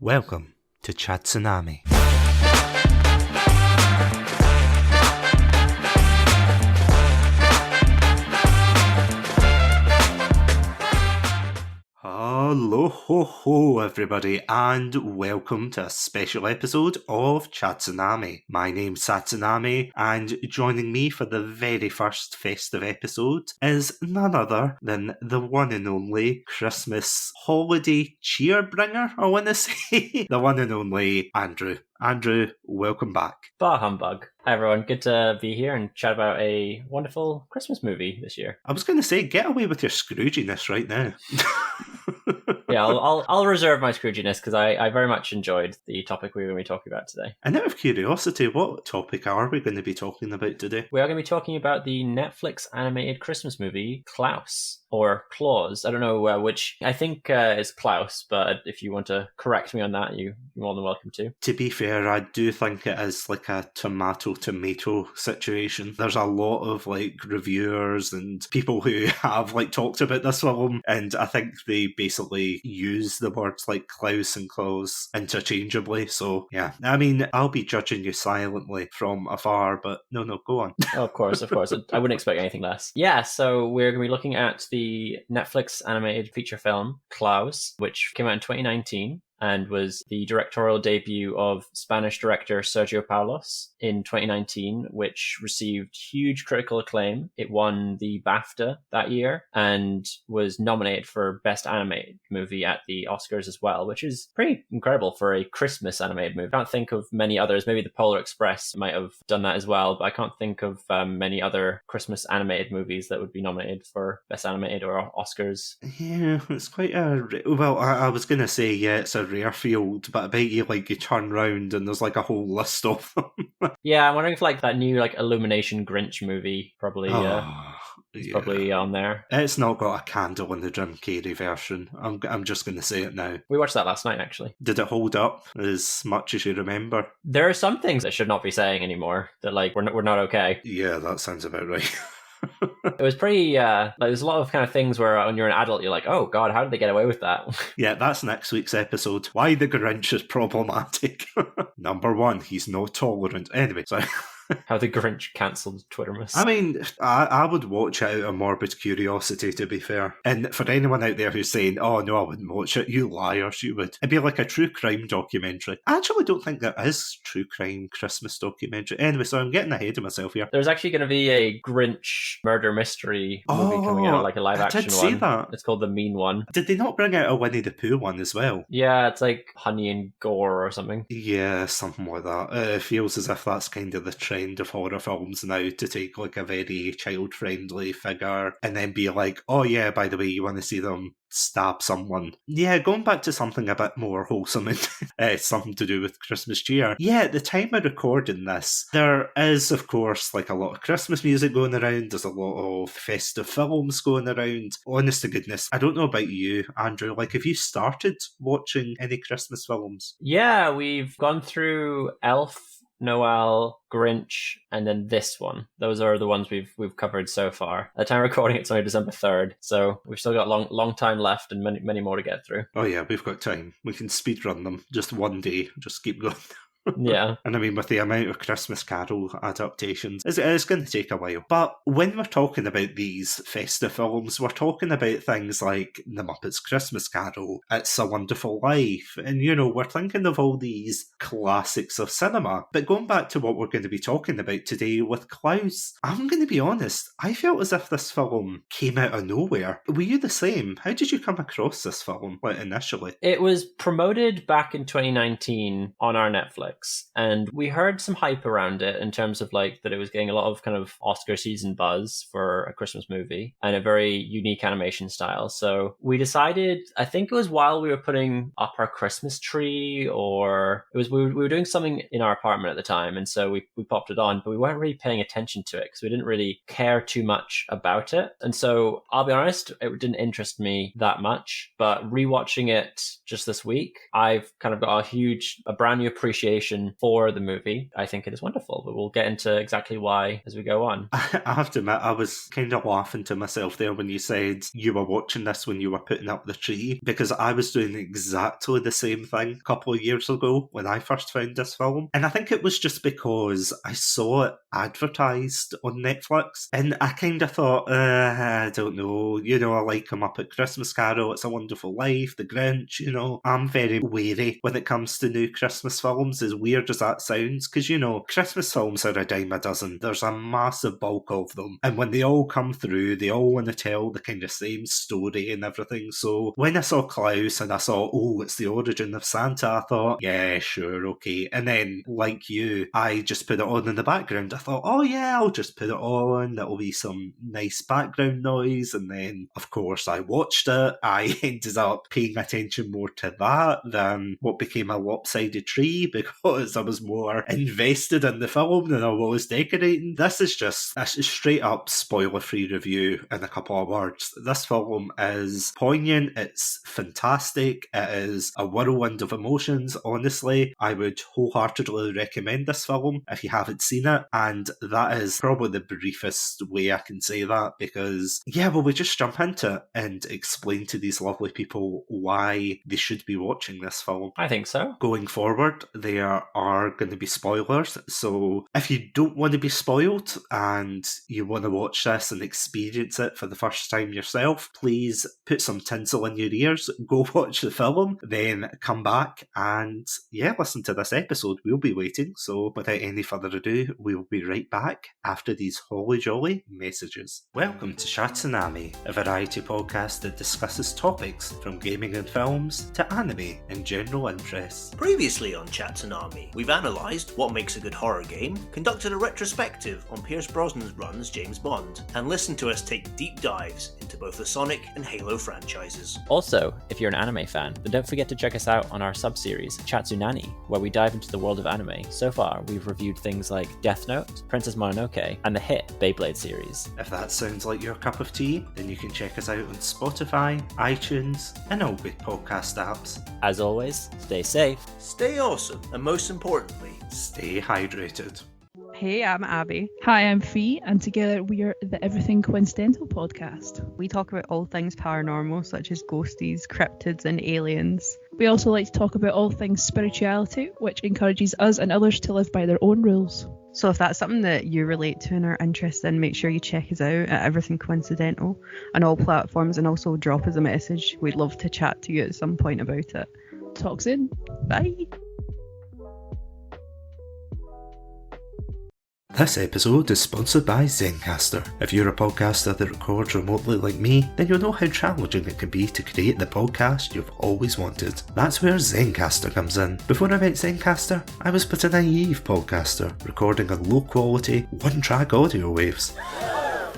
Welcome to Satsunami. Hello ho ho everybody, and welcome to a special episode of Satsunami. My name's Satsunami, and joining me for the very first festive episode is none other than the one and only Christmas holiday cheer-bringer, I want to say, the one and only Andrew. Andrew, welcome back. Bah humbug. Hi everyone, good to be here and chat about a wonderful Christmas movie this year. I was going to say, get away with your Scrooginess right now. Yeah, I'll reserve my Scrooginess because I very much enjoyed the topic we're going to be talking about today. And out of curiosity, what topic are we going to be talking about today? We are going to be talking about the Netflix animated Christmas movie Klaus, or Claus. I don't know which. I think is Klaus, but if you want to correct me on that, you're more than welcome to. To be fair, I do think it is like a tomato situation. There's a lot of like reviewers and people who have like talked about this film, and I think they basically use the words like Klaus and Klaus interchangeably. So yeah, I mean, I'll be judging you silently from afar, but no, go on. Oh, of course. I wouldn't expect anything less. Yeah, so we're going to be looking at the Netflix animated feature film Klaus, which came out in 2019. And was the directorial debut of Spanish director Sergio Paulos in 2019, which received huge critical acclaim. It won the BAFTA that year and was nominated for Best Animated Movie at the Oscars as well, which is pretty incredible for a Christmas animated movie. I can't think of many others. Maybe the Polar Express might have done that as well, but I can't think of many other Christmas animated movies that would be nominated for Best Animated or Oscars. Yeah, it's quite a... Well, I was going to say, yeah, it's a rare field, but I bet you turn round and there's like a whole list of them. Yeah, I'm wondering if like that new like Illumination Grinch movie probably probably on there. It's not got a candle in the Jim Carrey version. I'm just going to say it now. We watched that last night, actually. Did it hold up as much as you remember? There are some things I should not be saying anymore that like we're not okay. Yeah, that sounds about right. It was pretty like there's a lot of kind of things where when you're an adult you're like, oh god, how did they get away with that? Yeah, that's next week's episode. Why the Grinch is problematic. Number one, he's no tolerant. Anyway, sorry. How the Grinch cancelled Twittermas. I mean, I would watch it out of morbid curiosity, to be fair. And for anyone out there who's saying, oh no, I wouldn't watch it, you liars, you would. It'd be like a true crime documentary. I actually don't think there is true crime Christmas documentary. Anyway, so I'm getting ahead of myself here. There's actually going to be a Grinch murder mystery movie coming out, like a live action one. I did see that. It's called The Mean One. Did they not bring out a Winnie the Pooh one as well? Yeah, it's like Honey and Gore or something. Yeah, something like that. It feels as if that's kind of the trend of horror films now, to take like a very child-friendly figure and then be like, oh yeah, by the way, you want to see them stab someone. Yeah, going back to something a bit more wholesome and something to do with Christmas cheer. Yeah, at the time of recording this, there is, of course, like a lot of Christmas music going around. There's a lot of festive films going around. Honest to goodness, I don't know about you, Andrew. Like, have you started watching any Christmas films? Yeah, we've gone through Elf, Noel, Grinch, and then this one. Those are the ones we've covered so far. At the time of recording, it's only December 3rd, so we've still got long time left and many more to get through. Oh yeah, we've got time. We can speedrun them just one day. Just keep going. Yeah. And I mean, with the amount of Christmas Carol adaptations, it's going to take a while. But when we're talking about these festive films, we're talking about things like The Muppets Christmas Carol, It's a Wonderful Life, and, you know, we're thinking of all these classics of cinema. But going back to what we're going to be talking about today with Klaus, I'm going to be honest, I felt as if this film came out of nowhere. Were you the same? How did you come across this film, like, initially? It was promoted back in 2019 on our Netflix. And we heard some hype around it in terms of like that it was getting a lot of kind of Oscar season buzz for a Christmas movie and a very unique animation style. So we decided, I think it was while we were putting up our Christmas tree, or it was we were doing something in our apartment at the time, and so we popped it on, but we weren't really paying attention to it because we didn't really care too much about it. And so I'll be honest, it didn't interest me that much, but rewatching it just this week, I've kind of got a brand new appreciation inspiration for the movie, I think it is wonderful. But we'll get into exactly why as we go on. I have to admit, I was kind of laughing to myself there when you said you were watching this when you were putting up the tree, because I was doing exactly the same thing a couple of years ago when I first found this film. And I think it was just because I saw it advertised on Netflix, and I kind of thought, I don't know, I like A Muppet Christmas Carol, It's a Wonderful Life, The Grinch, I'm very wary when it comes to new Christmas films, as weird as that sounds, because, Christmas films are a dime a dozen. There's a massive bulk of them, and when they all come through, they all want to tell the kind of same story and everything. So when I saw Klaus and I saw, oh, it's the origin of Santa, I thought, yeah, sure, okay. And then, like you, I just put it on in the background. I thought, oh yeah, I'll just put it on, that'll be some nice background noise. And then, of course, I watched it. I ended up paying attention more to that than what became a lopsided tree, because I was more invested in the film than I was decorating. This is just a straight up spoiler free review in a couple of words. This film is poignant, it's fantastic, it is a whirlwind of emotions. Honestly, I would wholeheartedly recommend this film if you haven't seen it, and that is probably the briefest way I can say that, because will we just jump into it and explain to these lovely people why they should be watching this film? I think so. Going forward, there are going to be spoilers, so if you don't want to be spoiled and you want to watch this and experience it for the first time yourself, please put some tinsel in your ears, go watch the film, then come back and listen to this episode. We'll be waiting, so without any further ado, we'll be right back after these holly jolly messages. Welcome to Satsunami, a variety podcast that discusses topics from gaming and films to anime and general interests. Previously on Satsunami, we've analysed what makes a good horror game, conducted a retrospective on Pierce Brosnan's run as James Bond, and listened to us take deep dives into both the Sonic and Halo franchises. Also, if you're an anime fan, then don't forget to check us out on our sub-series, Satsunami, where we dive into the world of anime. So far, we've reviewed things like Death Note, Princess Mononoke, and the hit Beyblade series. If that sounds like your cup of tea, then you can check us out on Spotify, iTunes, and all good podcast apps. As always, stay safe, stay awesome, and most importantly, stay hydrated. Hey, I'm Abby. Hi, I'm Fee, and together we are the Everything Coincidental podcast. We talk about all things paranormal, such as ghosties, cryptids, and aliens. We also like to talk about all things spirituality, which encourages us and others to live by their own rules. So if that's something that you relate to and are interested in, make sure you check us out at Everything Coincidental on all platforms, and also drop us a message. We'd love to chat to you at some point about it. Talk soon. Bye. This episode is sponsored by Zencastr. If you're a podcaster that records remotely like me, then you'll know how challenging it can be to create the podcast you've always wanted. That's where Zencastr comes in. Before I met Zencastr, I was but a naive podcaster, recording on low quality, one-track audio waves.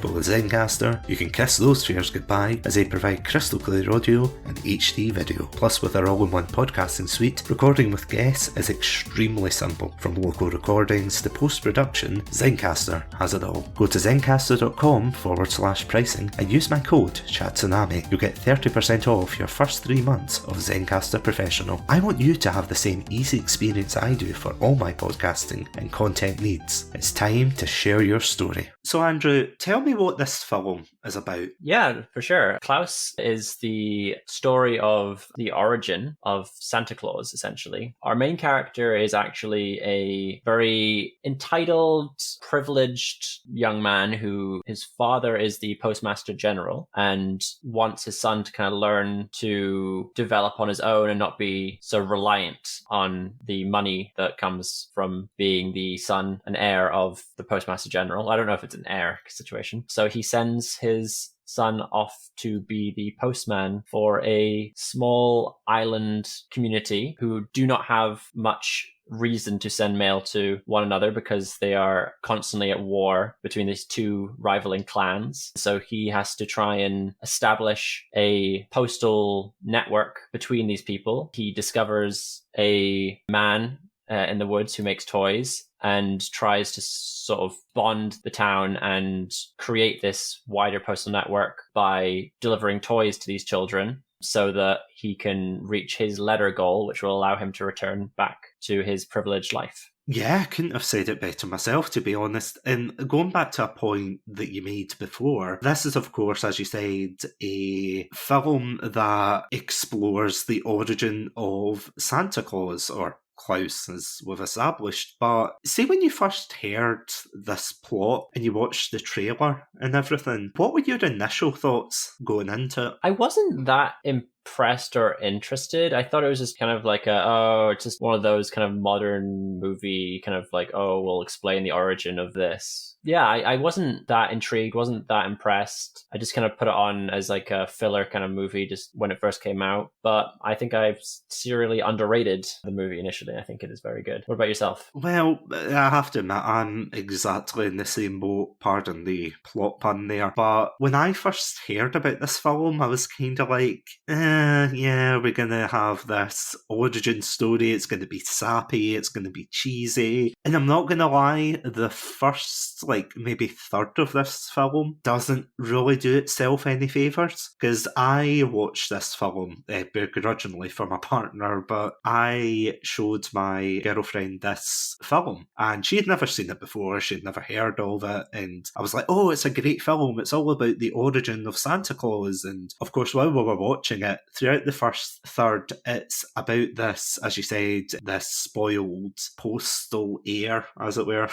But with Zencastr, you can kiss those fears goodbye, as they provide crystal clear audio and HD video. Plus, with our all-in-one podcasting suite, recording with guests is extremely simple. From local recordings to post-production, Zencastr has it all. Go to zencastr.com/pricing and use my code CHATSUNAMI. You'll get 30% off your first 3 months of Zencastr Professional. I want you to have the same easy experience I do for all my podcasting and content needs. It's time to share your story. So Andrew, tell me what this film is about. Yeah, for sure. Klaus is the story of the origin of Santa Claus, essentially. Our main character is actually a very entitled, privileged young man who his father is the Postmaster General and wants his son to kind of learn to develop on his own and not be so reliant on the money that comes from being the son and heir of the Postmaster General. I don't know if it's an heir situation. So he sends his son off to be the postman for a small island community who do not have much reason to send mail to one another because they are constantly at war between these two rivaling clans. So he has to try and establish a postal network between these people. He discovers a man in the woods who makes toys and tries to sort of bond the town and create this wider postal network by delivering toys to these children. so that he can reach his letter goal, which will allow him to return back to his privileged life. Yeah, I couldn't have said it better myself, to be honest. And going back to a point that you made before, this is, of course, as you said, a film that explores the origin of Santa Claus, or Klaus, as we've established. But see, when you first heard this plot and you watched the trailer and everything, what were your initial thoughts going into it? I wasn't that impressed or interested. I thought it was just kind of like it's just one of those kind of modern movie kind of like, we'll explain the origin of this. Yeah, I wasn't that intrigued, wasn't that impressed. I just kind of put it on as like a filler kind of movie just when it first came out. But I think I've serially underrated the movie initially. I think it is very good. What about yourself? Well, I have to admit, I'm exactly in the same boat, pardon the plot pun there. But when I first heard about this film, I was kind of like, yeah, we're going to have this origin story. It's going to be sappy. It's going to be cheesy. And I'm not going to lie, the first, maybe third of this film doesn't really do itself any favours. Because I watched this film begrudgingly for my partner, but I showed my girlfriend this film. And she had never seen it before. She'd never heard of it. And I was like, oh, it's a great film. It's all about the origin of Santa Claus. And of course, while we were watching it, throughout the first third, it's about this, as you said, this spoiled postal heir, as it were,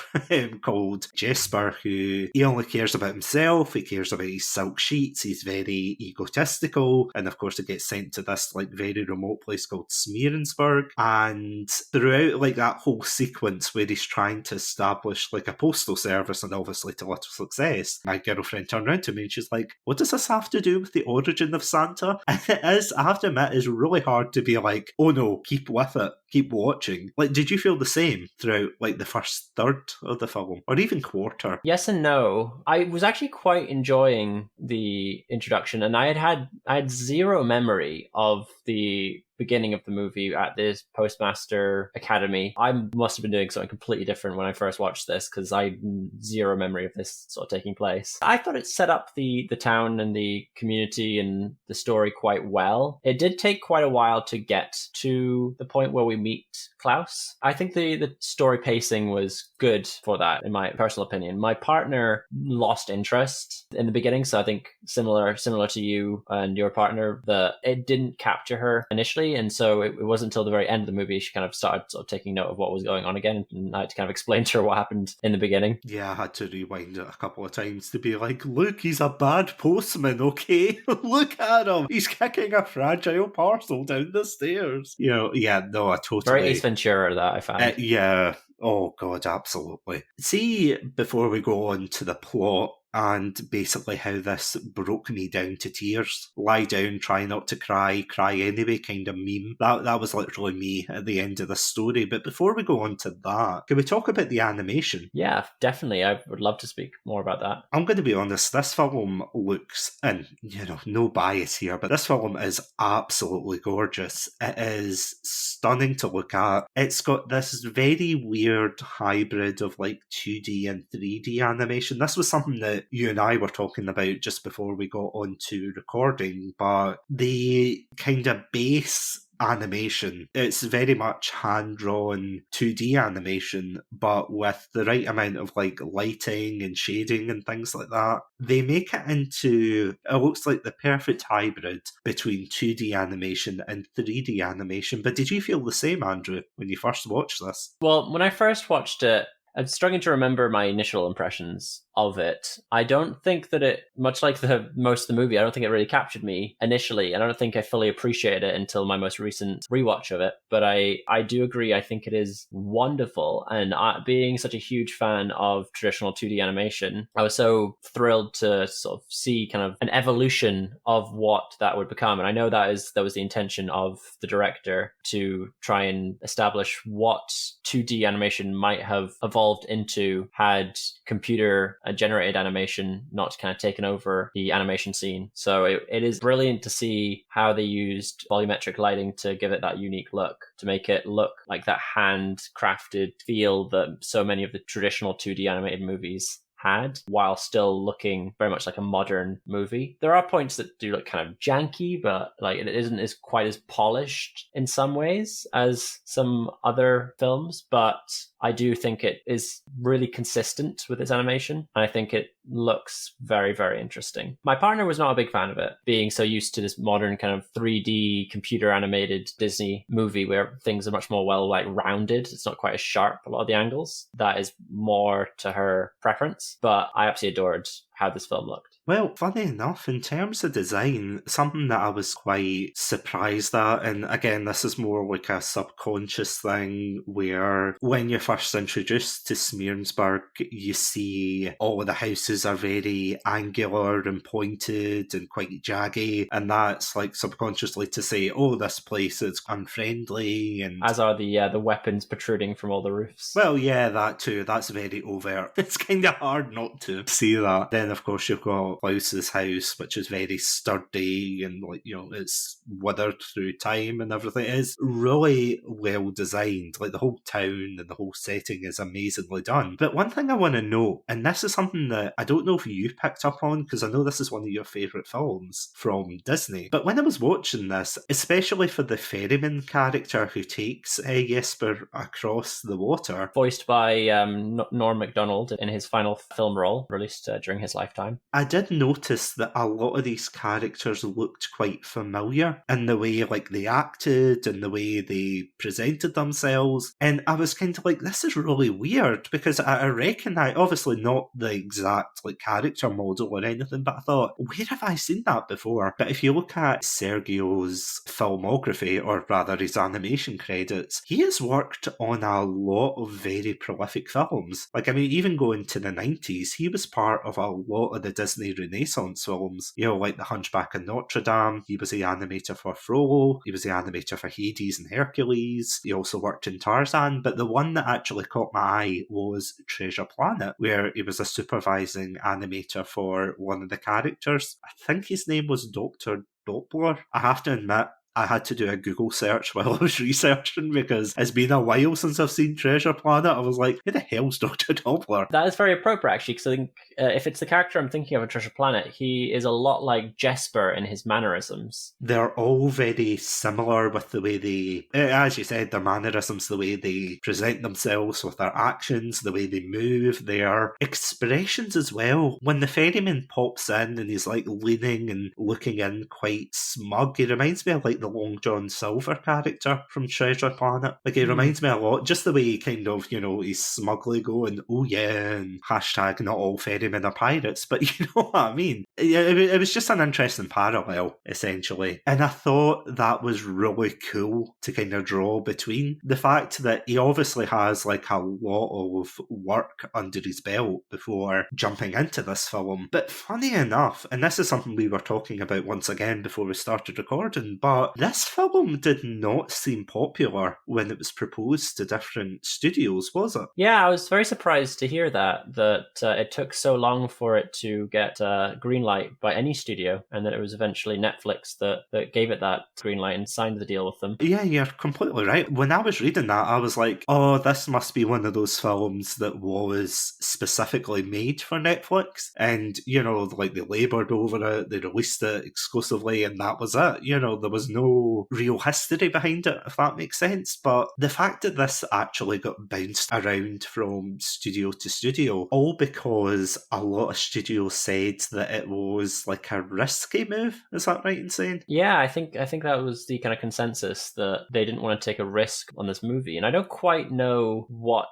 called Jesper, who he only cares about himself. He cares about his silk sheets. He's very egotistical. And of course, he gets sent to this very remote place called Smearensburg. And throughout that whole sequence where he's trying to establish a postal service, and obviously to little success, my girlfriend turned around to me and she's like, what does this have to do with the origin of Santa? And it is, I have to admit, it's really hard to be like, oh no, keep with it, keep watching. Did you feel the same throughout the first third of the film, or even quarter? Yes and no. I was actually quite enjoying the introduction, and I had zero memory of the beginning of the movie at this Postmaster Academy. I must have been doing something completely different when I first watched this, because I had zero memory of this sort of taking place. I thought it set up the town and the community and the story quite well. It did take quite a while to get to the point where we meet Klaus. I think the story pacing was good for that, in my personal opinion. My partner lost interest in the beginning, so I think similar to you and your partner, that it didn't capture her initially, and so it wasn't until the very end of the movie she kind of started sort of taking note of what was going on again, and I had to kind of explain to her what happened in the beginning. Yeah, I had to rewind it a couple of times to be like, look, he's a bad postman, okay? Look at him. He's kicking a fragile parcel down the stairs. I totally... Very Ace Ventura, that I found. Yeah. Oh, God, absolutely. See, before we go on to the plot, and basically how this broke me down to tears. Lie down, try not to cry anyway kind of meme. That was literally me at the end of the story. But before we go on to that, can we talk about the animation? Yeah, definitely. I would love to speak more about that. I'm going to be honest, this film looks, and no bias here, but this film is absolutely gorgeous. It is stunning to look at. It's got this very weird hybrid of 2D and 3D animation. This was something that you and I were talking about just before we got on to recording, but the kind of base animation, it's very much hand-drawn 2D animation, but with the right amount of lighting and shading and things like that. They make it into, it looks like the perfect hybrid between 2D animation and 3D animation. But did you feel the same, Andrew, when you first watched this? Well, when I first watched it, I'm struggling to remember my initial impressions of it. I don't think that it, much like most of the movie, I don't think it really captured me initially, and I don't think I fully appreciated it until my most recent rewatch of it. But I do agree, I think it is wonderful, and being such a huge fan of traditional 2D animation, I was so thrilled to sort of see kind of an evolution of what that would become. And I know that was the intention of the director, to try and establish what 2D animation might have evolved into had computer generated animation not kind of taken over the animation scene. So it is brilliant to see how they used volumetric lighting to give it that unique look, to make it look like that handcrafted feel that so many of the traditional 2D animated movies had, while still looking very much like a modern movie. There are points that do look kind of janky, but like it isn't as quite as polished in some ways as some other films, but I do think it is really consistent with its animation. I think it looks very, very interesting. My partner was not a big fan of it, being so used to this modern kind of 3D computer animated Disney movie where things are much more well like rounded. It's not quite as sharp, a lot of the angles. That is more to her preference, but I absolutely adored how this film looked. Well, funny enough, in terms of design, something that I was quite surprised at, and again, this is more like a subconscious thing, where when you're first introduced to Smearensburg, you see all of the houses are very angular and pointed and quite jaggy, and that's like subconsciously to say, oh, this place is unfriendly, and as are the weapons protruding from all the roofs. Well, yeah, that too. That's very overt. It's kind of hard not to see that. Then, of course, you've got Klaus's house, which is very sturdy and, like, you know, it's withered through time and everything. It is really well designed. Like, the whole town and the whole setting is amazingly done. But one thing I want to note, and this is something that I don't know if you picked up on, because I know this is one of your favourite films from Disney, but when I was watching this, especially for the ferryman character who takes Jesper across the water, voiced by Norm Macdonald in his final film role, released during his lifetime. I did notice that a lot of these characters looked quite familiar in the way like they acted and the way they presented themselves, and I was kind of like, this is really weird, because I recognise, obviously not the exact like character model or anything, but I thought, where have I seen that before? But if you look at Sergio's filmography, or rather his animation credits, he has worked on a lot of very prolific films. Like, I mean, even going to the 90s, he was part of a lot of the Disney Renaissance films, you know, like The Hunchback of Notre Dame. He was the animator for Frollo, he was the animator for Hades and Hercules, he also worked in Tarzan, but the one that actually caught my eye was Treasure Planet, where he was a supervising animator for one of the characters. I think his name was Dr. Doppler. I have to admit, I had to do a Google search while I was researching, because it's been a while since I've seen Treasure Planet. I was like, who the hell's Dr. Doppler? That is very appropriate, actually, because I think if it's the character I'm thinking of in Treasure Planet, he is a lot like Jesper in his mannerisms. They're all very similar with the way they, as you said, their mannerisms, the way they present themselves with their actions, the way they move, their expressions as well. When the ferryman pops in and he's like leaning and looking in quite smug, he reminds me of like the Long John Silver character from Treasure Planet. Like, he reminds me a lot, just the way he kind of, you know, he's smugly going, oh yeah, and hashtag not all ferrymen are pirates, but you know what I mean? It was just an interesting parallel, essentially. And I thought that was really cool to kind of draw between the fact that he obviously has like a lot of work under his belt before jumping into this film. But funny enough, and this is something we were talking about once again before we started recording, but this film did not seem popular when it was proposed to different studios, was it? Yeah, I was very surprised to hear that it took so long for it to get green light by any studio, and that it was eventually Netflix that gave it that green light and signed the deal with them. Yeah, you're completely right. When I was reading that, I was like, oh, this must be one of those films that was specifically made for Netflix. And, you know, like they laboured over it, they released it exclusively, and that was it. You know, there was no real history behind it, if that makes sense. But the fact that this actually got bounced around from studio to studio, all because a lot of studios said that it was like a risky move. Is that right in saying? Yeah, I think that was the kind of consensus, that they didn't want to take a risk on this movie. And I don't quite know what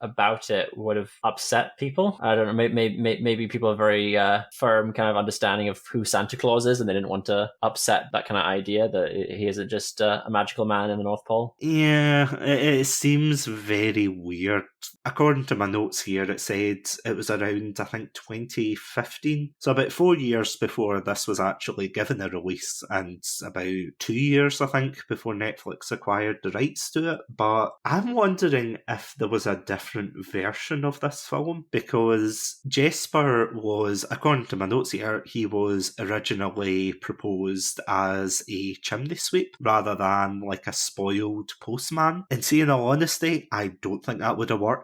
about it would have upset people. I don't know, maybe people have very firm kind of understanding of who Santa Claus is, and they didn't want to upset that kind of idea that he isn't just a magical man in the North Pole. Yeah, it seems very weird. According to my notes here, it said it was around, I think, 2015. So about 4 years before this was actually given a release, and about 2 years, I think, before Netflix acquired the rights to it. But I'm wondering if there was a different version of this film, because Jesper was, according to my notes here, he was originally proposed as a chimney sweep rather than like a spoiled postman. And see, in all honesty, I don't think that would have worked.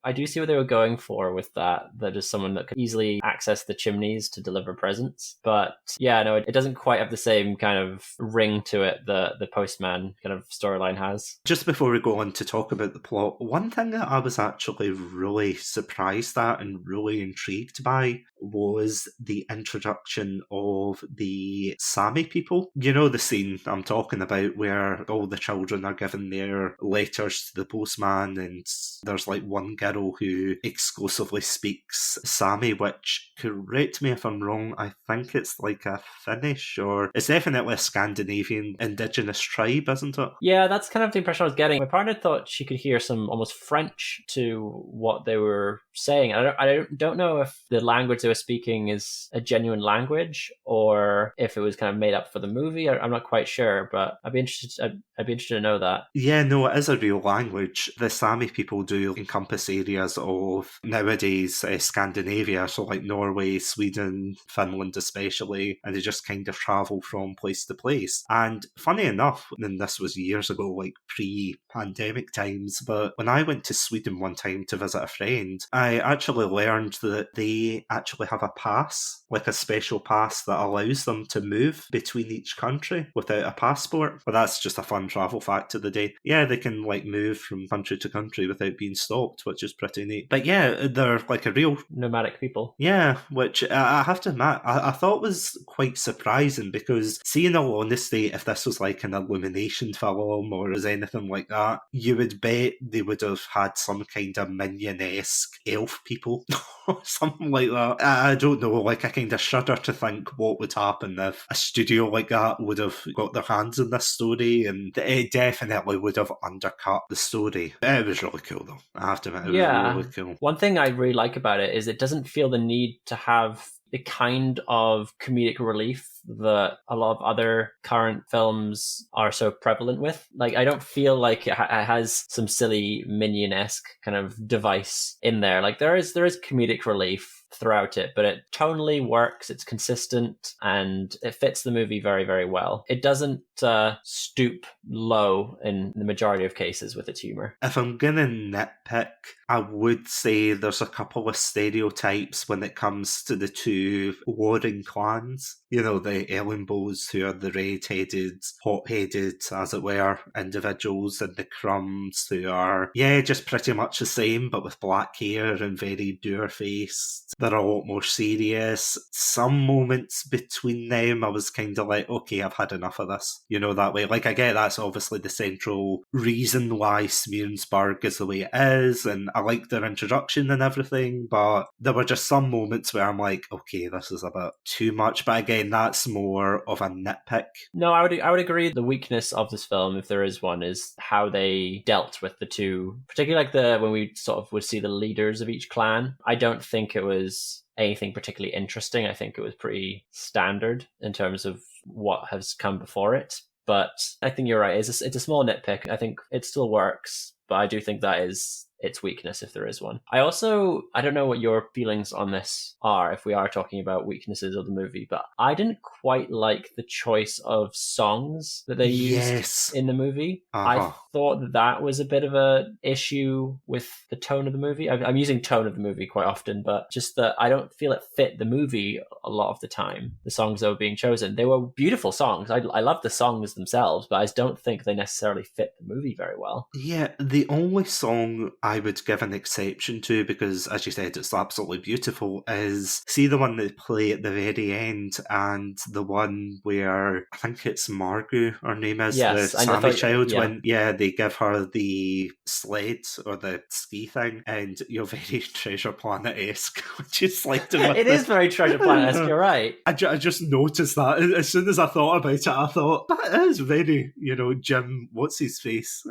I do see what they were going for with that is someone that could easily access the chimneys to deliver presents. But yeah, no, it doesn't quite have the same kind of ring to it that the postman kind of storyline has. Just before we go on to talk about the plot, one thing that I was actually really surprised at and really intrigued by was the introduction of the Sami people. You know the scene I'm talking about where all the children are given their letters to the postman, and there's like one girl who exclusively speaks Sami, which, correct me if I'm wrong, I think it's like a Finnish, or it's definitely a Scandinavian indigenous tribe, isn't it? Yeah, that's kind of the impression I was getting. My partner thought she could hear some almost French to what they were saying. I don't know if the language they were speaking is a genuine language or if it was kind of made up for the movie. I'm not quite sure, but I'd be interested to know that. Yeah, no, it is a real language. The Sami people do encompass areas of nowadays Scandinavia, so like Norway, Sweden, Finland especially, and they just kind of travel from place to place. And funny enough, and this was years ago, like pre-pandemic times, but when I went to Sweden one time to visit a friend, I actually learned that they actually have a pass, like a special pass that allows them to move between each country without a passport. But that's just a fun travel fact of the day. Yeah, they can like move from country to country without being stopped, which is pretty neat. But yeah, they're like a real nomadic people. Yeah, which I have to admit, I thought was quite surprising, because see, in all honesty, if this was like an Illumination film or was anything like that, you would bet they would have had some kind of minion-esque elf people or something like that. I don't know, like I kind of shudder to think what would happen if a studio like that would have got their hands on this story, and it definitely would have undercut the story. It was really cool though, I have to admit, it was really cool. One thing I really like about it is it doesn't feel the need to have the kind of comedic relief that a lot of other current films are so prevalent with. Like, I don't feel like it has some silly Minion-esque kind of device in there. Like, there is comedic relief throughout it, but it tonally works, it's consistent, and it fits the movie very, very well. It doesn't stoop low in the majority of cases with its humor. If I'm gonna nitpick, I would say there's a couple of stereotypes when it comes to the two warring clans. You know, the Ellenbows, who are the red-headed, hot-headed, as it were, individuals, and the Crumbs, who are, just pretty much the same, but with black hair and very dour-faced. They're a lot more serious. Some moments between them, I was kind of like, okay, I've had enough of this. You know, that way. Like, I get that's obviously the central reason why Smearensburg is the way it is, and I like their introduction and everything, but there were just some moments where I'm like, okay, this is a bit too much. But again, that's more of a nitpick. No, I would agree. The weakness of this film, if there is one, is how they dealt with the two, particularly like when we sort of would see the leaders of each clan. I don't think it was anything particularly interesting. I think it was pretty standard in terms of what has come before it. But I think you're right. It's a small nitpick. I think it still works, but I do think that is its weakness, if there is one. I don't know what your feelings on this are, if we are talking about weaknesses of the movie, but I didn't quite like the choice of songs that they used in the movie. I thought that was a bit of an issue with the tone of the movie. I'm using tone of the movie quite often, but just that I don't feel it fit the movie a lot of the time, the songs that were being chosen. They were beautiful songs. I love the songs themselves, but I just don't think they necessarily fit the movie very well. Yeah, the only song I would give an exception to, because as you said, it's absolutely beautiful, is see the one they play at the very end, and the one where I think it's Margot, her name is, the Sami child, when they give her the sled or the ski thing, and you're very Treasure Planet-esque, which is like it is very Treasure Planet-esque, you're right. I just noticed that as soon as I thought about it. I thought that is very, Jim, what's his face?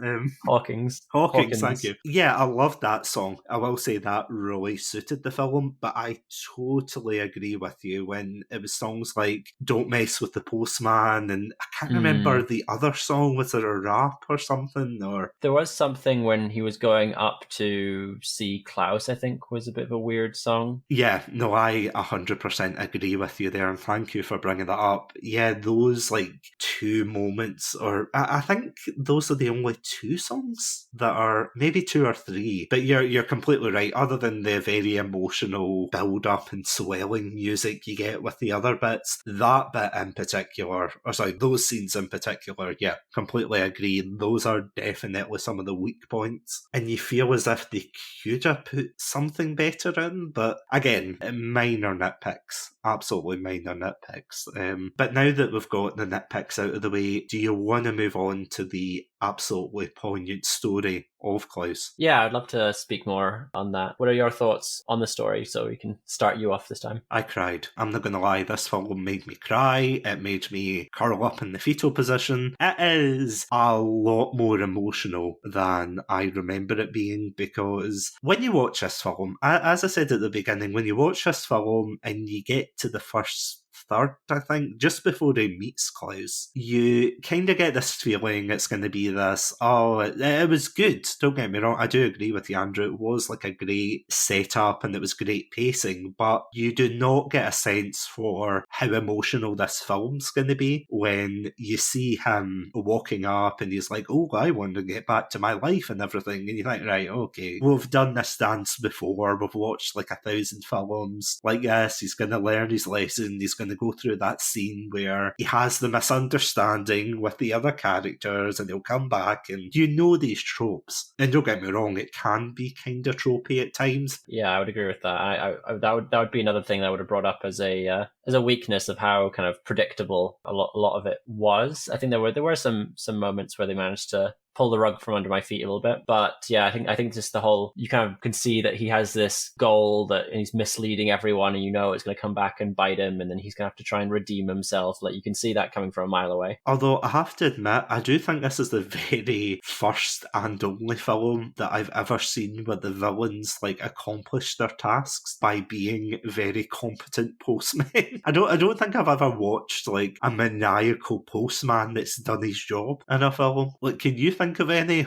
Hawkins, thank you. Yeah, I love that song. I will say that really suited the film, but I totally agree with you when it was songs like Don't Mess with the Postman, and I can't remember the other song. Was there a rap or something? Or there was something when he was going up to see Klaus, I think, was a bit of a weird song. Yeah, no, I 100% agree with you there, and thank you for bringing that up. Yeah, those like two moments, or I think those are the only two songs that are, maybe two or three, but you're completely right. Other than the very emotional build-up and swelling music you get with the other bits, that bit in particular, or sorry, those scenes in particular, yeah, completely agree. Those are definitely some of the weak points, and you feel as if they could have put something better in, but again, minor nitpicks, absolutely minor nitpicks. But now that we've got the nitpicks out of the way, do you want to move on to the absolutely poignant story of Klaus? Yeah, I'd love to speak more on that. What are your thoughts on the story, so we can start you off this time? I cried. I'm not going to lie, this film made me cry. It made me curl up in the fetal position. It is a lot more emotional than I remember it being, because when you watch this film, as I said at the beginning, when you watch this film and you get to the first third, I think, just before he meets Klaus, you kind of get this feeling it's going to be this, oh, it was good, don't get me wrong, I do agree with you, Andrew, it was like a great setup and it was great pacing, but you do not get a sense for how emotional this film's going to be when you see him walking up and he's like, oh, I want to get back to my life and everything, and you think, right, okay, we've done this dance before, we've watched like 1,000 films like this, he's going to learn his lesson, he's going to go through that scene where he has the misunderstanding with the other characters and he'll come back, and you know these tropes. And don't get me wrong, it can be kind of tropey at times. Yeah, I would agree with that. I that would be another thing that I would have brought up as a weakness of how kind of predictable a lot of it was. I think there were some moments where they managed to pull the rug from under my feet a little bit. But yeah, I think just the whole, you kind of can see that he has this goal that he's misleading everyone, and you know it's going to come back and bite him, and then he's going to have to try and redeem himself. Like, you can see that coming from a mile away. Although I have to admit, I do think this is the very first and only film that I've ever seen where the villains like accomplish their tasks by being very competent postmen. I don't think I've ever watched like a maniacal postman that's done his job in a film. Like, can you think of any?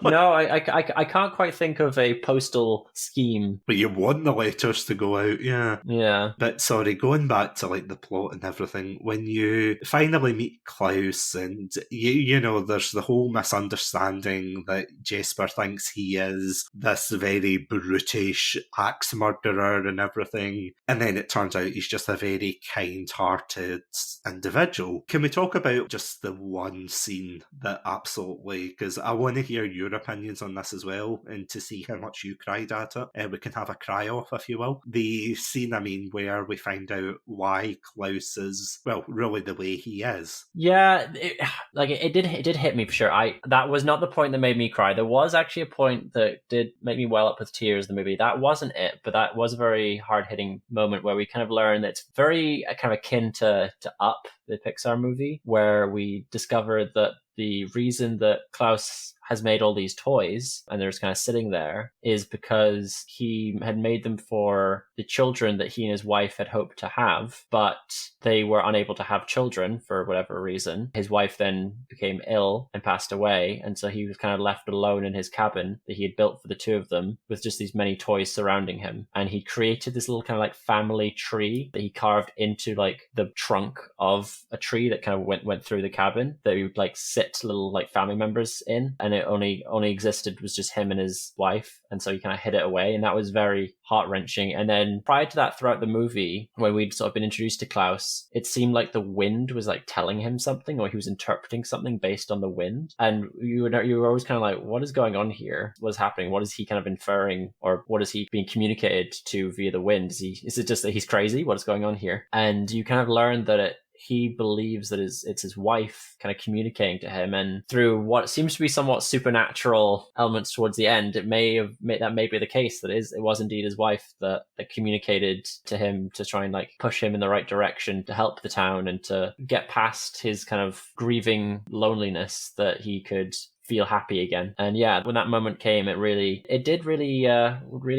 No, I can't quite think of a postal scheme. But you want the letters to go out, yeah. Yeah. But sorry, going back to like the plot and everything, when you finally meet Klaus and you know there's the whole misunderstanding that Jesper thinks he is this very brutish axe murderer and everything, and then it turns out he's just a very kind-hearted individual. Can we talk about just the one scene that absolutely, because I want to hear your opinions on this as well, and to see how much you cried at it. We can have a cry off, if you will. The scene, I mean, where we find out why Klaus is, well, really the way he is. Yeah, it did hit me for sure. That was not the point that made me cry. There was actually a point that did make me well up with tears in the movie. That wasn't it, but that was a very hard-hitting moment where we kind of learn that it's very kind of akin to Up, the Pixar movie, where we discover that the reason that Klaus has made all these toys and they're just kind of sitting there is because he had made them for the children that he and his wife had hoped to have, but they were unable to have children for whatever reason. His wife then became ill and passed away, and so he was kind of left alone in his cabin that he had built for the two of them with just these many toys surrounding him. And he created this little kind of like family tree that he carved into like the trunk of a tree that kind of went through the cabin that he would like sit little like family members in, and it only existed was just him and his wife, and so he kind of hid it away, and that was very heart-wrenching. And then prior to that, throughout the movie, when we'd sort of been introduced to Klaus, it seemed like the wind was like telling him something, or he was interpreting something based on the wind, and you were always kind of like, what is going on here? What is happening? What is he kind of inferring, or what is he being communicated to via the wind? Is it just that he's crazy? What is going on here? And you kind of learn that he believes that it's his wife kind of communicating to him, and through what seems to be somewhat supernatural elements towards the end, it may be the case that it was indeed his wife that communicated to him to try and like push him in the right direction to help the town and to get past his kind of grieving loneliness, that he could feel happy again. And yeah, when that moment came, it did really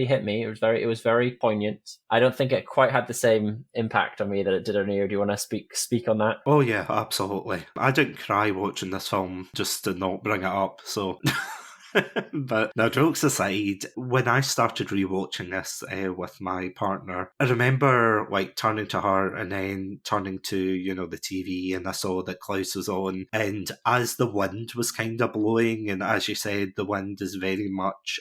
hit me. It was very poignant. I don't think it quite had the same impact on me that it did on you. Do you want to speak on that? Oh yeah, absolutely. I didn't cry watching this film, just to not bring it up, so But now, jokes aside, when I started rewatching this with my partner, I remember like turning to her and then turning to, the TV, and I saw that Klaus was on. And as the wind was kind of blowing, and as you said, the wind is very much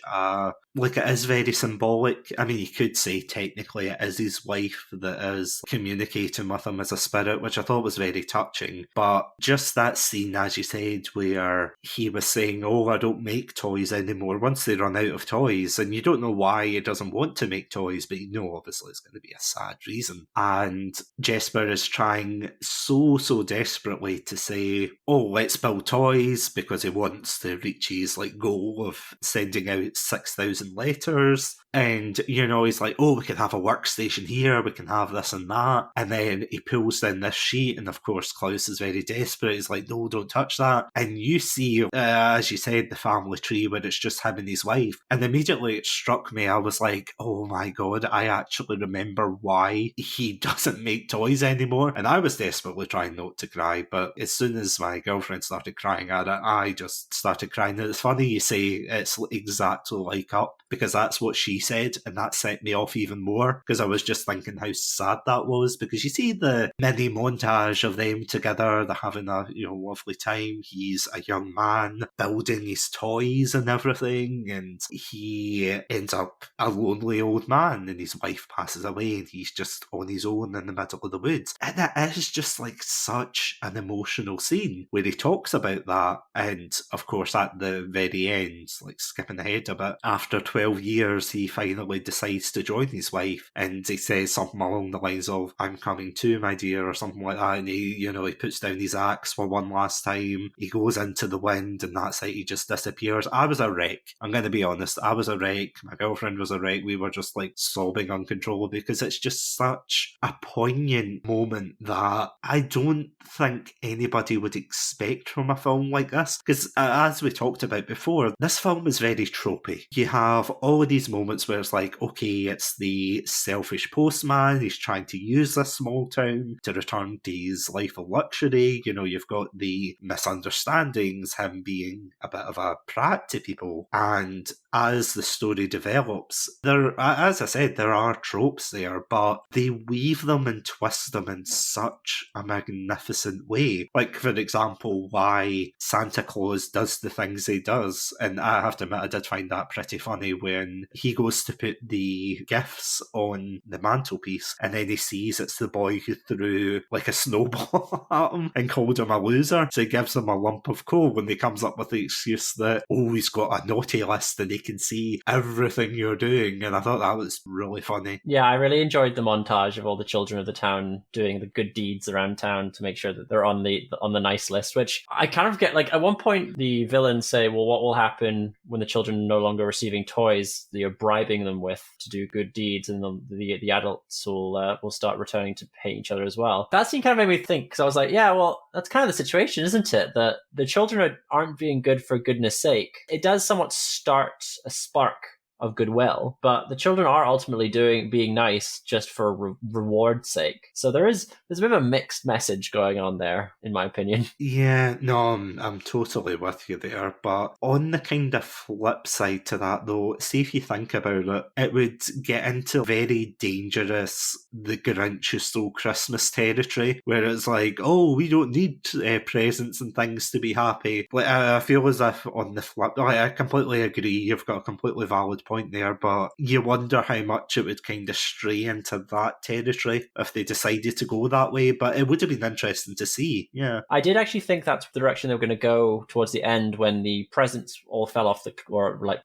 like it is very symbolic. I mean, you could say technically it is his wife that is communicating with him as a spirit, which I thought was very touching. But just that scene, as you said, where he was saying, oh, I don't make toys anymore once they run out of toys, and you don't know why he doesn't want to make toys, but obviously it's going to be a sad reason. And Jesper is trying so desperately to say, oh, let's build toys, because he wants to reach his goal of sending out 6,000 letters. And, he's like, oh, we can have a workstation here, we can have this and that. And then he pulls down this sheet, and of course, Klaus is very desperate. He's like, no, don't touch that. And you see, as you said, the family tree where it's just him and his wife. And immediately it struck me, I was like, oh my God, I actually remember why he doesn't make toys anymore. And I was desperately trying not to cry, but as soon as my girlfriend started crying at it, I just started crying. And it's funny you say it's exactly like Up, because that's what she said, and that set me off even more, because I was just thinking how sad that was. Because you see the mini montage of them together, they're having a lovely time. He's a young man building his toys and everything, and he ends up a lonely old man, and his wife passes away, and he's just on his own in the middle of the woods. And it is just such an emotional scene where he talks about that. And of course, at the very end, skipping ahead a bit, after 12 years, he finally decides to join his wife, and he says something along the lines of, I'm coming too, my dear, or something like that. And he puts down his axe for one last time. He goes into the wind, and that's it. He just disappears. I was a wreck. I'm going to be honest. I was a wreck. My girlfriend was a wreck. We were just sobbing uncontrollably, because it's just such a poignant moment that I don't think anybody would expect from a film like this. Because as we talked about before, this film is very tropey. You have all of these moments where it's okay, it's the selfish postman, he's trying to use this small town to return to his life of luxury. You've got the misunderstandings, him being a bit of a prat to people. And as the story develops, as I said, there are tropes there, but they weave them and twist them in such a magnificent way. For example, why Santa Claus does the things he does. And I have to admit, I did find that pretty funny when he goes to put the gifts on the mantelpiece, and then he sees it's the boy who threw a snowball at him and called him a loser. So he gives him a lump of coal when he comes up with the excuse that, oh, he's got a naughty list and he can see everything you're doing. And I thought that was really funny. Yeah, I really enjoyed the montage of all the children of the town doing the good deeds around town to make sure that they're on the nice list, which I kind of get. At one point, the villains say, well, what will happen when the children are no longer receiving toys that you're bribing them with to do good deeds, and the adults will start returning to hate each other as well. That scene kind of made me think, because I was like, yeah, well, that's kind of the situation, isn't it? That the children aren't being good for goodness sake. It does somewhat start a spark of goodwill, but the children are ultimately being nice just for reward's sake. So there's a bit of a mixed message going on there, in my opinion. Yeah, no, I'm totally with you there. But on the kind of flip side to that, though, see if you think about it, it would get into very dangerous The Grinch Who Stole Christmas territory, where it's oh, we don't need presents and things to be happy. I feel as if on the flip, I completely agree. You've got a completely valid point there, but you wonder how much it would kind of stray into that territory if they decided to go that way. But it would have been interesting to see. Yeah, I did actually think that's the direction they were going to go towards the end, when the presents all fell off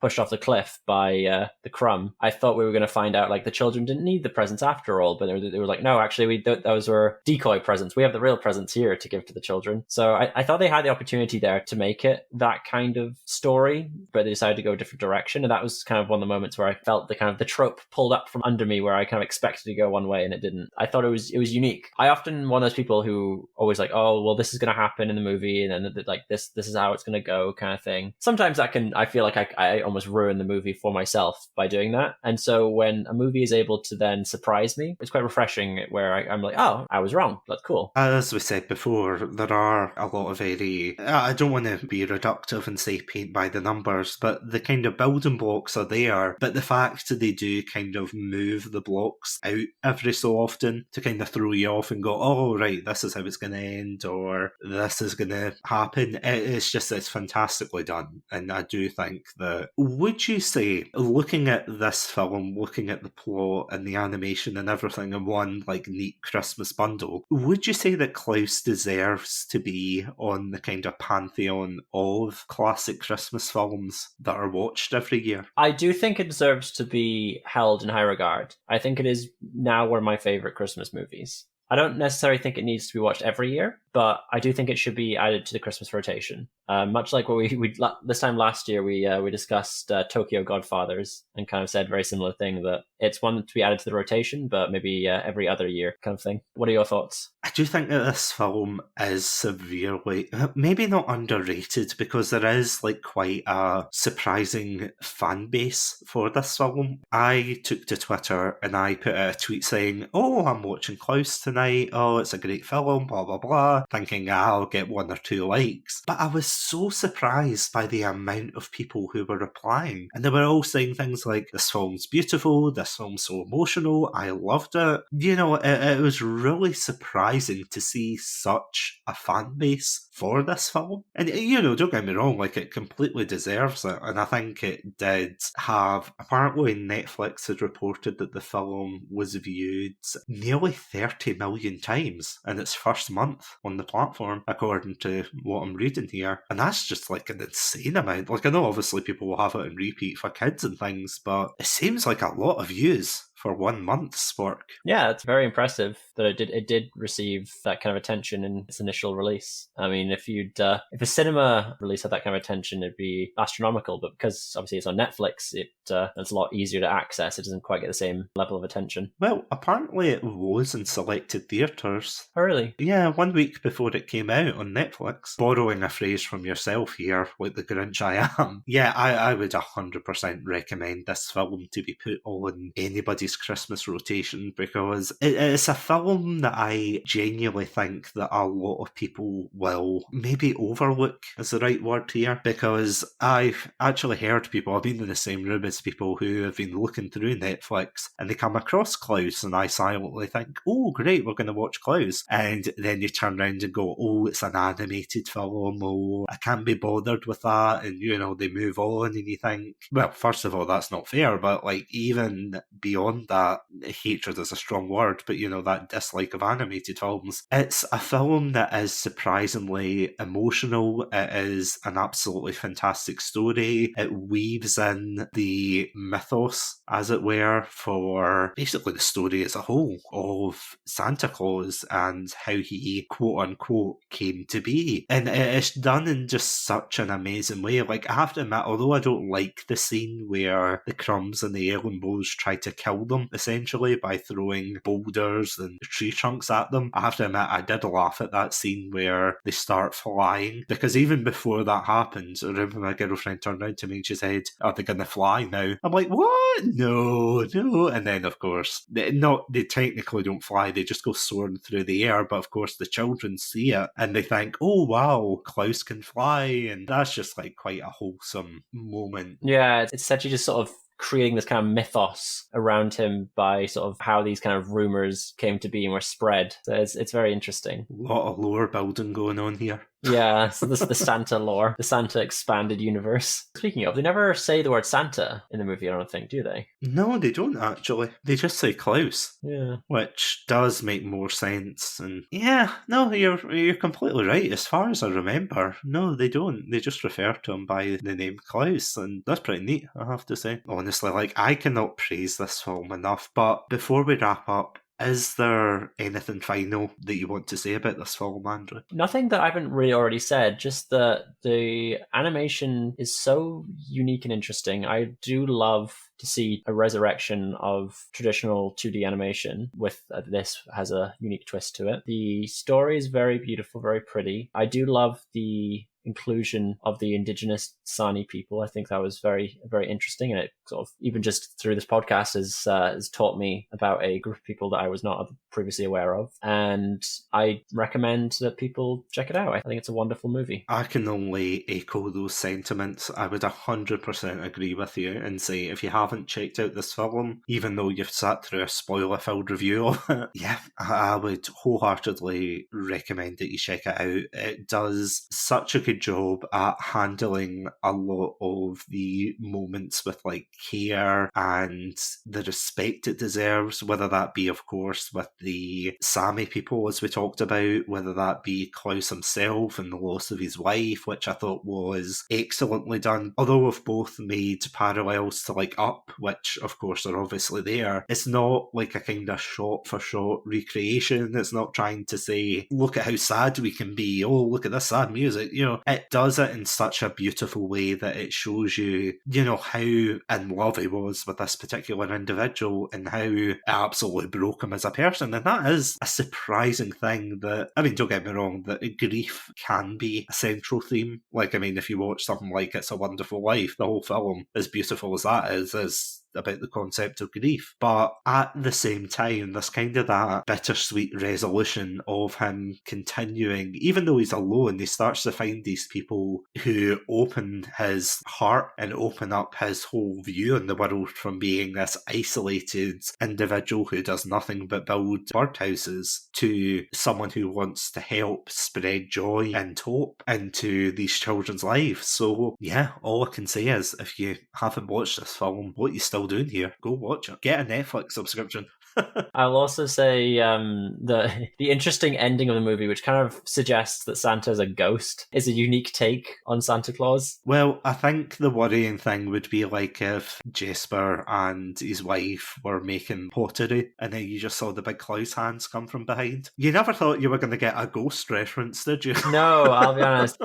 pushed off the cliff by the Crumb. I thought we were going to find out the children didn't need the presents after all, but they were like, no, actually those were decoy presents. We have the real presents here to give to the children. So I thought they had the opportunity there to make it that kind of story, but they decided to go a different direction, and that was kind of one one of the moments where I felt the kind of the trope pulled up from under me, where I kind of expected to go one way and it didn't. I thought it was unique. I often one of those people who always like, oh, well, this is going to happen in the movie, and then like this is how it's going to go, kind of thing. Sometimes I feel like I almost ruin the movie for myself by doing that. And so when a movie is able to then surprise me, it's quite refreshing, where I'm like, oh, I was wrong. That's cool. As we said before, there are a lot of very, I don't want to be reductive and say paint by the numbers, but the kind of building blocks are there, but the fact that they do kind of move the blocks out every so often to kind of throw you off and go, oh, right, this is how it's going to end, or this is going to happen. It's fantastically done. And I do think that, would you say, looking at this film, looking at the plot and the animation and everything in one like neat Christmas bundle, would you say that Klaus deserves to be on the kind of pantheon of classic Christmas films that are watched every year? I do think it deserves to be held in high regard. I think it is now one of my favorite Christmas movies. I don't necessarily think it needs to be watched every year, but I do think it should be added to the Christmas rotation. Much like what we this time last year, we discussed Tokyo Godfathers and kind of said a very similar thing, that it's one to be added to the rotation, but maybe every other year kind of thing. What are your thoughts? I do think that this film is severely, maybe not underrated, because there is like quite a surprising fan base for this film. I took to Twitter and I put out a tweet saying, oh, I'm watching Klaus tonight, oh, it's a great film, blah blah blah, thinking I'll get 1 or 2 likes. But I was so surprised by the amount of people who were replying, and they were all saying things like, this film's beautiful, this film's so emotional, I loved it. You know, it was really surprising to see such a fan base for this film. And, you know, don't get me wrong, like, it completely deserves it, and I think it did have, apparently Netflix had reported that the film was viewed nearly 30 million times in its first month on the platform, according to what I'm reading here. And that's just like an insane amount. Like, I know obviously people will have it on repeat for kids and things, but it seems like a lot of views for 1 month's work. Yeah, it's very impressive that it did receive that kind of attention in its initial release. I mean, if a cinema release had that kind of attention, it'd be astronomical. But because obviously it's on Netflix, it's a lot easier to access. It doesn't quite get the same level of attention. Well, apparently it was in selected theatres. Oh, really? Yeah, 1 week before it came out on Netflix. Borrowing a phrase from yourself here, like the Grinch I am. Yeah, I would 100% recommend this film to be put on anybody's Christmas rotation, because it's a film that I genuinely think that a lot of people will maybe overlook, is the right word here, because I've actually heard people, I've been in the same room as people who have been looking through Netflix and they come across Klaus and I silently think, oh great, we're going to watch Klaus, and then you turn around and go, oh, it's an animated film, oh, I can't be bothered with that, and you know, they move on, and you think, well, first of all, that's not fair, but like, even beyond that, hatred is a strong word, but you know, that dislike of animated films, it's a film that is surprisingly emotional. It is an absolutely fantastic story. It weaves in the mythos, as it were, for basically the story as a whole of Santa Claus and how he, quote unquote, came to be. And it's done in just such an amazing way. Like, I have to admit, although I don't like the scene where the Crumbs and the Ellen Bows try to kill them, essentially, by throwing boulders and tree trunks at them, I have to admit, I did laugh at that scene where they start flying, because even before that happened, I remember my girlfriend turned around to me and she said, are they going to fly now? I'm like, what? No. And then, of course, they technically don't fly, they just go soaring through the air, but of course the children see it and they think, oh wow, Klaus can fly, and that's just like quite a wholesome moment. Yeah, it's essentially just sort of creating this kind of mythos around him by sort of how these kind of rumors came to be and were spread. So it's very interesting. A lot of lore building going on here. Yeah, so this is the Santa lore, the Santa expanded universe. Speaking of, they never say the word Santa in the movie, I don't think, do they? No, they don't actually. They just say Klaus. Yeah. Which does make more sense. And yeah, no, you're completely right. As far as I remember, no, they don't. They just refer to him by the name Klaus, and that's pretty neat, I have to say. Honestly, like, I cannot praise this film enough. But before we wrap up, is there anything final that you want to say about this film, Andrew? Nothing that I haven't really already said, just that the animation is so unique and interesting. I do love to see a resurrection of traditional 2D animation with this has a unique twist to it. The story is very beautiful, very pretty. I do love the inclusion of the indigenous Sani people. I think that was very, very interesting, and it sort of, even just through this podcast, has taught me about a group of people that I was not previously aware of, and I recommend that people check it out. I think it's a wonderful movie. I can only echo those sentiments. I would 100% agree with you and say, if you haven't checked out this film, even though you've sat through a spoiler-filled review of it, yeah, I would wholeheartedly recommend that you check it out. It does such a good job at handling a lot of the moments with like care and the respect it deserves, whether that be, of course, with the Sami people, as we talked about, whether that be Klaus himself and the loss of his wife, which I thought was excellently done. Although we've both made parallels to like Up, which of course are obviously there, it's not like a kind of shot-for-shot recreation. It's not trying to say, look at how sad we can be, oh, look at this sad music, you know. It does it in such a beautiful way that it shows you, you know, how in love he was with this particular individual and how it absolutely broke him as a person. And that is a surprising thing that, I mean, don't get me wrong, that grief can be a central theme. Like, I mean, if you watch something like It's a Wonderful Life, the whole film, as beautiful as that is about the concept of grief. But at the same time, there's kind of that bittersweet resolution of him continuing, even though he's alone, he starts to find these people who open his heart and open up his whole view on the world from being this isolated individual who does nothing but build birdhouses to someone who wants to help spread joy and hope into these children's lives. So yeah, all I can say is, if you haven't watched this film, what you still doing here? Go watch it. Get a Netflix subscription. I'll also say the interesting ending of the movie, which kind of suggests that Santa's a ghost, is a unique take on Santa Claus. Well, I think the worrying thing would be like if Jesper and his wife were making pottery and then you just saw the big Klaus hands come from behind. You never thought you were going to get a ghost reference, did you? No, I'll be honest.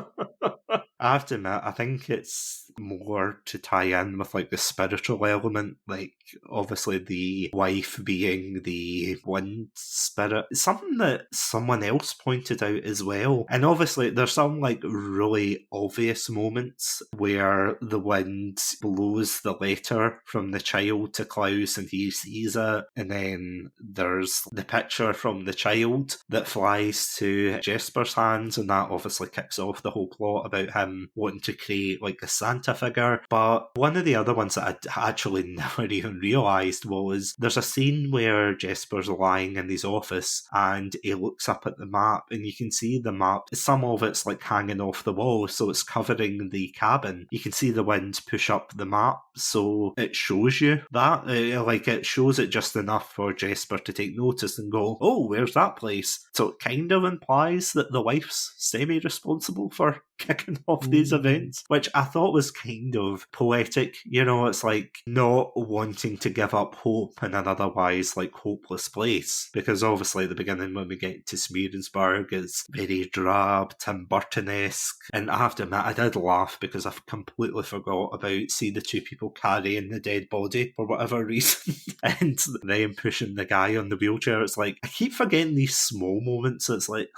I have to admit, I think it's more to tie in with like the spiritual element, like obviously the wife being the wind spirit. It's something that someone else pointed out as well. And obviously there's some like really obvious moments where the wind blows the letter from the child to Klaus and he sees it. And then there's the picture from the child that flies to Jesper's hands, and that obviously kicks off the whole plot about him wanting to create like a Santa figure. But one of the other ones that I actually never even realised was there's a scene where Jesper's lying in his office and he looks up at the map and you can see the map, some of it's like hanging off the wall, so it's covering the cabin. You can see the wind push up the map, so it shows you that, like it shows it just enough for Jesper to take notice and go, oh, where's that place? So it kind of implies that the wife's semi-responsible for kicking off these events, which I thought was kind of poetic. You know, it's like not wanting to give up hope in an otherwise like hopeless place, because obviously at the beginning when we get to Smearensburg it's very drab, Tim Burton-esque, and I have to admit I did laugh because I've completely forgot about seeing the two people carrying the dead body for whatever reason and them pushing the guy on the wheelchair. It's like I keep forgetting these small moments. It's like,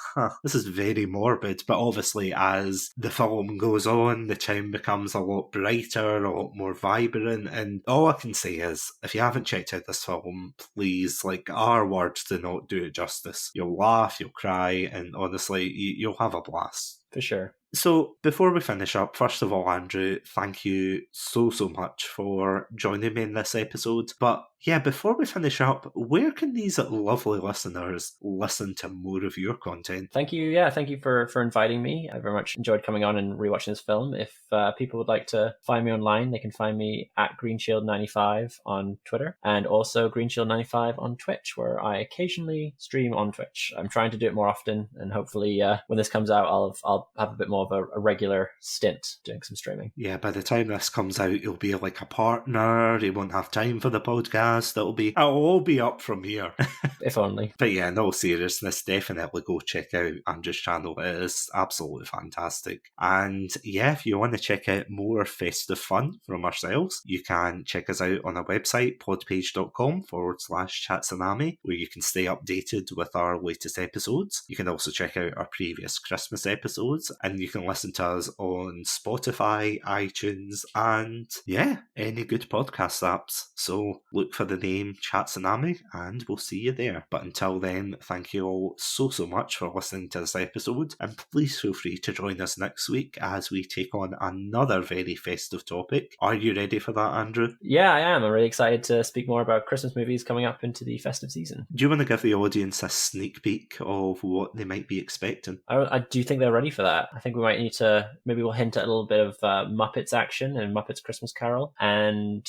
this is very morbid, but obviously as the film goes on, the town becomes a lot brighter, a lot more vibrant, and all I can say is, if you haven't checked out this film, please, like, our words do not do it justice. You'll laugh, you'll cry, and honestly, you'll have a blast. For sure. So, before we finish up, first of all, Andrew, thank you so much for joining me in this episode. But yeah, before we finish up, where can these lovely listeners listen to more of your content? Thank you. Yeah, thank you for inviting me. I very much enjoyed coming on and rewatching this film. If people would like to find me online, they can find me at GreenShield95 on Twitter and also GreenShield95 on Twitch, where I occasionally stream on Twitch. I'm trying to do it more often, and hopefully when this comes out, I'll have a bit more of a regular stint doing some streaming. Yeah, by the time this comes out, he'll be like a partner. He won't have time for the podcast. It'll all be up from here. If only. But yeah, no seriousness, definitely go check out Andrew's channel. It is absolutely fantastic. And yeah, if you want to check out more festive fun from ourselves, you can check us out on our website, podpage.com/Satsunami, where you can stay updated with our latest episodes. You can also check out our previous Christmas episodes, and you can listen to us on Spotify, iTunes, and yeah, any good podcast apps. So look for the name Satsunami, and we'll see you there. But until then, thank you all so much for listening to this episode, and please feel free to join us next week as we take on another very festive topic. Are you ready for that, Andrew? Yeah, I am. I'm really excited to speak more about Christmas movies coming up into the festive season. Do you want to give the audience a sneak peek of what they might be expecting? I do think they're ready for that. I think we might need to, maybe we'll hint at a little bit of Muppets action and Muppets Christmas Carol. And,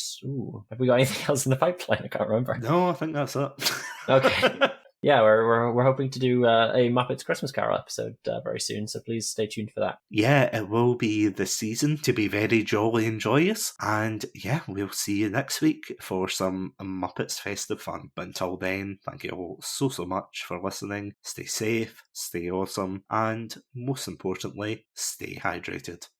have we got anything else in the pipeline? I can't remember. No, I think that's it. Okay. Yeah, we're hoping to do a Muppets Christmas Carol episode very soon, so please stay tuned for that. Yeah, it will be the season to be very jolly and joyous. And yeah, we'll see you next week for some Muppets festive fun. But until then, thank you all so much for listening. Stay safe, stay awesome, and most importantly, stay hydrated.